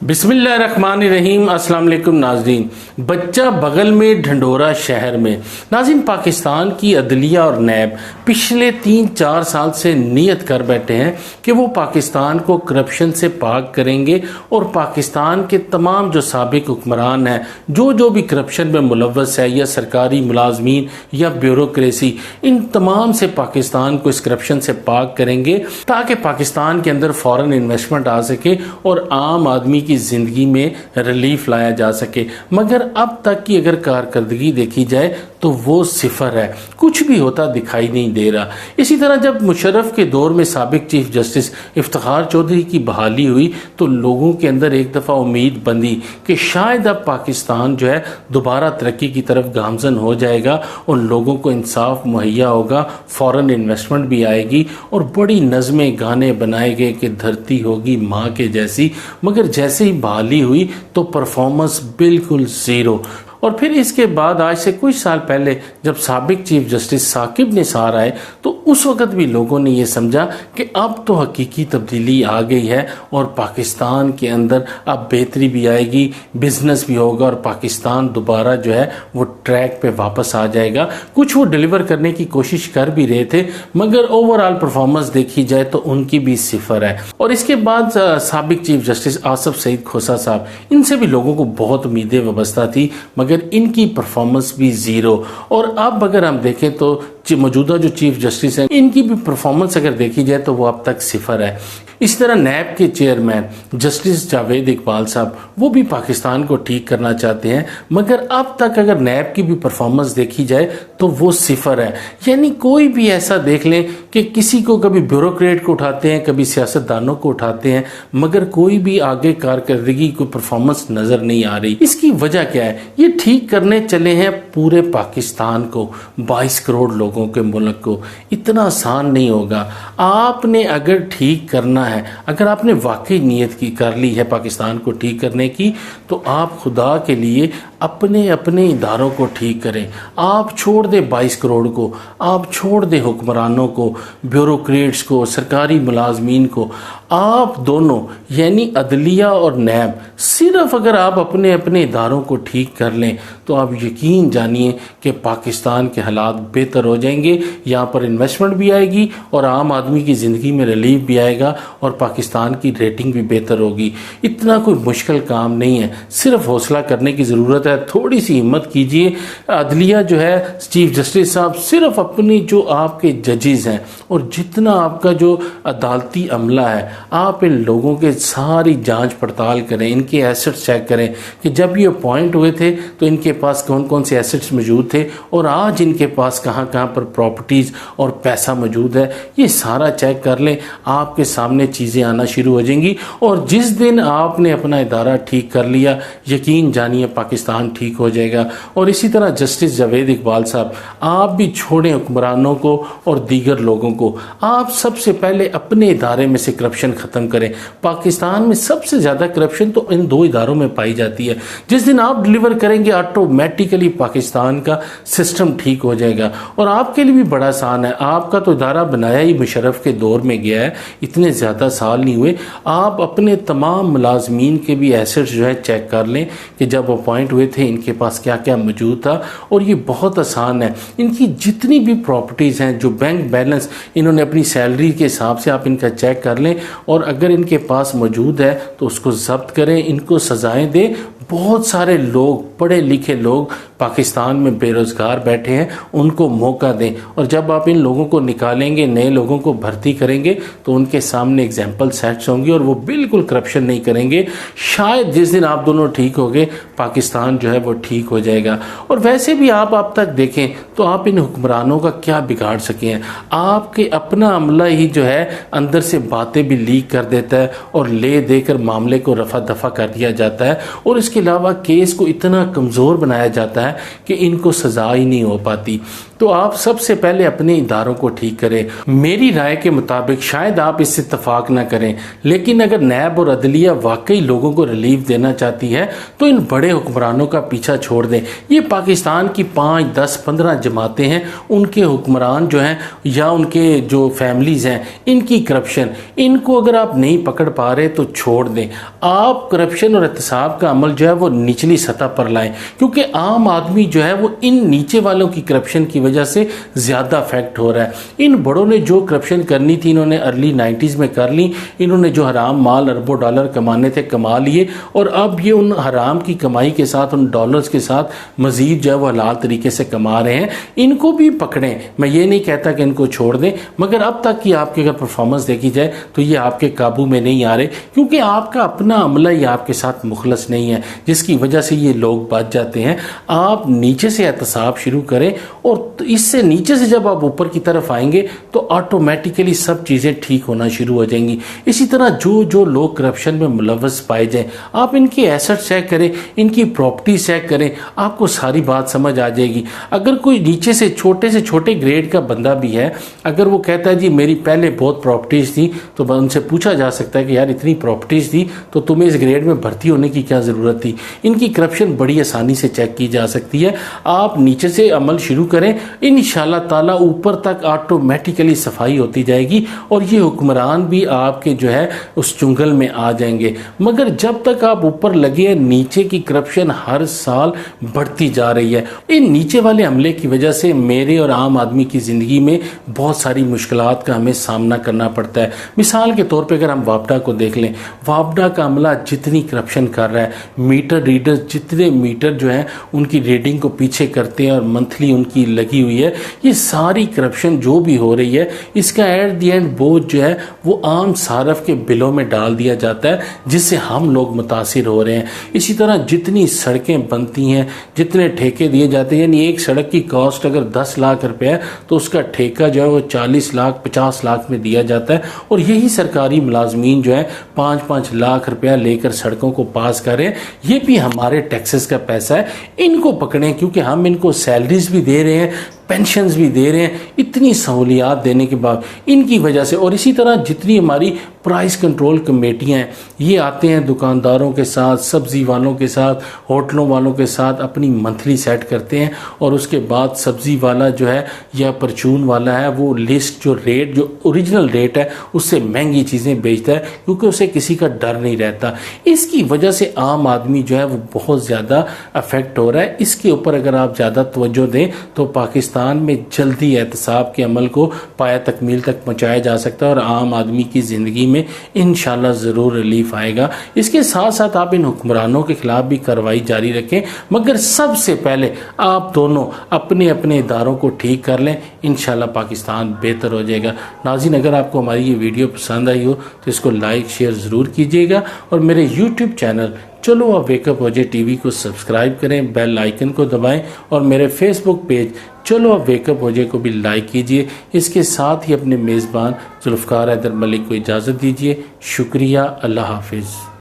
बिस्मिल्लाहिर्रहमानिर्रहीम। अस्सलाम वालेकुम नाज़रीन। बच्चा बगल में ढंढोरा शहर में। नाज़रीन, पाकिस्तान की अदलिया और नैब पिछले 3-4 साल से नियत कर बैठे हैं कि वो पाकिस्तान को करप्शन से पाक करेंगे और पाकिस्तान के तमाम जो साबिक हुक्मरान हैं, जो भी करप्शन में मुलव्वस है, या सरकारी मुलाजमीन या ब्यूरोक्रेसी, इन तमाम से पाकिस्तान को इस करप्शन से पाक करेंगे ताकि पाकिस्तान के अंदर फ़ॉरेन इन्वेस्टमेंट आ सके और आम आदमी की ज़िंदगी में रिलीफ लाया जा सके। मगर अब तक की अगर कारकर्दगी देखी जाए तो वो सिफर है, कुछ भी होता दिखाई नहीं दे रहा। इसी तरह जब मुशर्रफ के दौर में साबिक चीफ जस्टिस इफ्तिखार चौधरी की बहाली हुई तो लोगों के अंदर एक दफ़ा उम्मीद बंधी कि शायद अब पाकिस्तान जो है दोबारा तरक्की की तरफ गामजन हो जाएगा और लोगों को इंसाफ मुहैया होगा, फ़ॉरेन इन्वेस्टमेंट भी आएगी और बड़ी नज़में गाने बनाए गए कि धरती होगी माँ के जैसी। मगर जैसे ही बहाली हुई तो परफॉर्मेंस बिल्कुल ज़ीरो। और फिर इसके बाद आज से कुछ साल पहले जब साबिक चीफ जस्टिस साकिब निसार आए तो उस वक़्त भी लोगों ने ये समझा कि अब तो हकीकी तब्दीली आ गई है और पाकिस्तान के अंदर अब बेहतरी भी आएगी, बिजनेस भी होगा और पाकिस्तान दोबारा जो है वो ट्रैक पे वापस आ जाएगा। कुछ वो डिलीवर करने की कोशिश कर भी रहे थे, मगर ओवरऑल परफॉर्मेंस देखी जाए तो उनकी भी सिफर है। और इसके बाद साबिक चीफ जस्टिस आसफ सईद खोसा साहब, इनसे भी लोगों को बहुत उम्मीदें वाबस्ता थी, मगर इनकी परफॉर्मेंस भी ज़ीरो। और अब अगर हम देखें तो मौजूदा जो चीफ जस्टिस हैं, इनकी भी परफॉर्मेंस अगर देखी जाए तो वो अब तक सिफर है। इस तरह नैब के चेयरमैन जस्टिस जावेद इकबाल साहब, वो भी पाकिस्तान को ठीक करना चाहते हैं, मगर अब तक अगर नैब की भी परफॉर्मेंस देखी जाए तो वो सिफर है। यानी कोई भी ऐसा देख लें कि किसी को कभी ब्यूरोक्रेट को उठाते हैं, कभी सियासतदानों को उठाते हैं, मगर कोई भी आगे कारकर्दगी को परफॉर्मेंस नज़र नहीं आ रही। इसकी वजह क्या है? ये ठीक करने चले हैं पूरे पाकिस्तान को, 22 करोड़ लोगों के मुल्क को। इतना आसान नहीं होगा। आपने अगर ठीक करना है, अगर आपने वाकई नियत की कर ली है पाकिस्तान को ठीक करने की, तो आप खुदा के लिए अपने अपने इदारों को ठीक करें। आप छोड़ दें 22 करोड़ को, आप छोड़ दें हुक्मरानों को, ब्यूरोक्रेट्स को, सरकारी मुलाजमीन को। आप दोनों यानी अदलिया और नैब, सिर्फ अगर आप अपने अपने इदारों को ठीक कर लें तो आप यकीन जानिए कि पाकिस्तान के हालात बेहतर हो जाएंगे। यहाँ पर इन्वेस्टमेंट भी आएगी और आम आदमी की ज़िंदगी में रिलीफ भी आएगा और पाकिस्तान की रेटिंग भी बेहतर होगी। इतना कोई मुश्किल काम नहीं है, सिर्फ हौसला करने की ज़रूरत है। थोड़ी सी हिम्मत कीजिए। अदलिया जो है, चीफ जस्टिस साहब, सिर्फ अपनी जो आपके जजेस हैं और जितना आपका जो अदालती अमला है, आप इन लोगों के सारी जांच पड़ताल करें, इनके एसेट्स चेक करें कि जब ये अपॉइंट हुए थे तो इनके पास कौन कौन से एसेट्स मौजूद थे और आज इनके पास कहाँ कहाँ पर प्रॉपर्टीज़ और पैसा मौजूद है। ये सारा चेक कर लें, आपके सामने चीज़ें आना शुरू हो जाएंगी। और जिस दिन आपने अपना इदारा ठीक कर लिया, यकीन जानिए पाकिस्तान ठीक हो जाएगा। और इसी तरह जस्टिस जावेद इकबाल साहब, आप भी छोड़ें हुक्मरानों को और दीगर लोगों को। आप सबसे पहले अपने इदारे में से करप्शन ख़त्म करें। पाकिस्तान में सबसे ज़्यादा करप्शन तो इन 2 इदारों में पाई जाती है। जिस दिन आप डिलीवर करेंगे, ऑटोमेटिकली पाकिस्तान का सिस्टम ठीक हो जाएगा। और आपके लिए भी बड़ा आसान है, आपका तो इदारा बनाया ही मुशर्रफ के दौर में गया है, इतने ज़्यादा साल नहीं हुए। आप अपने तमाम मुलाजमीन के भी एसेट्स जो है चेक कर लें कि जब अपॉइंट हुए थे इनके पास क्या क्या मौजूद था। और ये बहुत आसान है, इनकी जितनी भी प्रॉपर्टीज़ हैं, जो बैंक बैलेंस इन्होंने अपनी सैलरी के हिसाब से आप इनका चेक कर लें और अगर इनके पास मौजूद है तो उसको जब्त करें, इनको सजाएं दें। बहुत सारे लोग, पढ़े लिखे लोग पाकिस्तान में बेरोज़गार बैठे हैं, उनको मौका दें। और जब आप इन लोगों को निकालेंगे, नए लोगों को भर्ती करेंगे तो उनके सामने एग्जाम्पल सेट्स होंगे और वो बिल्कुल करप्शन नहीं करेंगे। शायद जिस दिन आप दोनों ठीक हो गए, पाकिस्तान जो है वो ठीक हो जाएगा। और वैसे भी आप अब तक देखें तो आप इन हुक्मरानों का क्या बिगाड़ सके हैं? आपके अपना अमला ही जो है अंदर से बातें भी लीक कर देता है और ले देकर मामले को रफा दफा कर दिया जाता है। और इसके अलावा केस को इतना कमज़ोर बनाया जाता है कि इनको सज़ा ही नहीं हो पाती। तो आप सबसे पहले अपने इदारों को ठीक करें। मेरी राय के मुताबिक शायद आप इससे इत्तफाक ना करें, लेकिन अगर नैब और अदलिया वाकई लोगों को रिलीफ देना चाहती है तो इन बड़े हुक्मरानों का पीछा छोड़ दें। ये पाकिस्तान की 5, 10, 15 जमातें हैं, उनके हुक्मरान जो हैं या उनके जो फैमिलीज़ हैं, इनकी करप्शन, इनको अगर आप नहीं पकड़ पा रहे तो छोड़ दें। आप करप्शन और एहतसाब का अमल जो है वो निचली सतह पर लाएं, क्योंकि आम आदमी जो है वो इन नीचे वालों की करप्शन की वजह से ज़्यादा अफेक्ट हो रहा है। इन बड़ों ने जो करप्शन करनी थी इन्होंने अर्ली 90s में कर ली। इन्होंने जो हराम माल अरबों डॉलर कमाने थे कमा लिए, और अब ये उन हराम की कमाई के साथ, उन डॉलर्स के साथ मजीद जो है वो हलाल तरीके से कमा रहे हैं। इनको भी पकड़ें, मैं ये नहीं कहता कि इनको छोड़ दें, मगर अब तक की आपकी अगर परफॉर्मेंस देखी जाए तो ये आपके काबू में नहीं आ रहे, क्योंकि आपका अपना अमला ही आपके साथ मुखलस नहीं है, जिसकी वजह से ये लोग बच जाते हैं। आप नीचे से एहतसाब शुरू करें, और इससे नीचे से जब आप ऊपर की तरफ आएंगे तो ऑटोमेटिकली सब चीज़ें ठीक होना शुरू हो जाएंगी। इसी तरह जो जो लोग करप्शन में मुलव्वस पाए जाएं, आप इनकी एसेट चेक करें, इनकी प्रॉपर्टी चेक करें, आपको सारी बात समझ आ जाएगी। अगर कोई नीचे से छोटे ग्रेड का बंदा भी है, अगर वो कहता है जी मेरी पहले बहुत प्रॉपर्टीज़ थी, तो उनसे पूछा जा सकता है कि यार इतनी प्रॉपर्टीज़ थी तो तुम्हें इस ग्रेड में भर्ती होने की क्या ज़रूरत थी। इनकी करप्शन बड़ी आसानी से चेक की जा सकती है। आप नीचे से अमल शुरू करें, इंशाल्लाह ताला ऊपर तक ऑटोमेटिकली सफाई होती जाएगी, और ये हुक्मरान भी आपके जो है उस चुंगल में आ जाएंगे। मगर जब तक आप ऊपर लगे, नीचे की करप्शन हर साल बढ़ती जा रही है। इन नीचे वाले हमले की वजह से मेरे और आम आदमी की ज़िंदगी में बहुत सारी मुश्किलात का हमें सामना करना पड़ता है। मिसाल के तौर पे अगर हम वापडा को देख लें, वापडा का अमला जितनी करप्शन कर रहा है, मीटर रीडर्स जितने मीटर जो हैं उनकी रीडिंग को पीछे करते हैं और मंथली उनकी लगी हुई है, ये सारी करप्शन जो भी हो रही है, इसका एट दी एंड बोझ जो है वो आम सारफ के बिलों में डाल दिया जाता है, जिससे हम लोग मुतासिर हो रहे हैं। इसी तरह जितनी सड़कें बनती हैं, जितने ठेके दिए जाते हैं, यानी एक सड़क की कॉस्ट अगर 10 लाख रुपए है तो उसका ठेका जो है वो 40 लाख 50 लाख में दिया जाता है, और यही सरकारी मुलाजमीन जो है 5-5 लाख रुपया लेकर सड़कों को पास कर रहे हैं। ये भी हमारे टैक्सेस का पैसा है, इनको पकड़ें, क्योंकि हम इनको सैलरीज भी दे रहे हैं, पेंशन्स भी दे रहे हैं, इतनी सहूलियात देने के बाद इनकी वजह से। और इसी तरह जितनी हमारी प्राइस कंट्रोल कमेटियां हैं, ये आते हैं दुकानदारों के साथ, सब्ज़ी वालों के साथ, होटलों वालों के साथ अपनी मंथली सेट करते हैं, और उसके बाद सब्ज़ी वाला जो है या परचून वाला है वो लिस्ट जो रेट जो ओरिजिनल रेट है उससे महंगी चीज़ें बेचता है, क्योंकि उसे किसी का डर नहीं रहता। इसकी वजह से आम आदमी जो है वो बहुत ज़्यादा अफेक्ट हो रहा है। इसके ऊपर अगर आप ज़्यादा तवज्जो दें तो पाकिस्तान में जल्दी एहतसाब के अमल को पाया तकमील तक पहुँचाया जा सकता है, और आम आदमी की ज़िंदगी में इंशाल्लाह ज़रूर रिलीफ आएगा। इसके साथ साथ आप इन हुक्मरानों के खिलाफ भी कार्रवाई जारी रखें, मगर सबसे पहले आप दोनों अपने अपने इदारों को ठीक कर लें, इंशाल्लाह पाकिस्तान बेहतर हो जाएगा। नाज़रीन, अगर आपको हमारी ये वीडियो पसंद आई हो तो इसको लाइक शेयर ज़रूर कीजिएगा, और मेरे यूट्यूब चैनल चलो अब वेकअप हो जाए टीवी को सब्सक्राइब करें, बेल आइकन को दबाएं, और मेरे फेसबुक पेज चलो अब वेकअप हो जाए को भी लाइक कीजिए। इसके साथ ही अपने मेज़बान जुल्फ़कार हैदर मलिक को इजाज़त दीजिए। शुक्रिया, अल्लाह हाफिज़।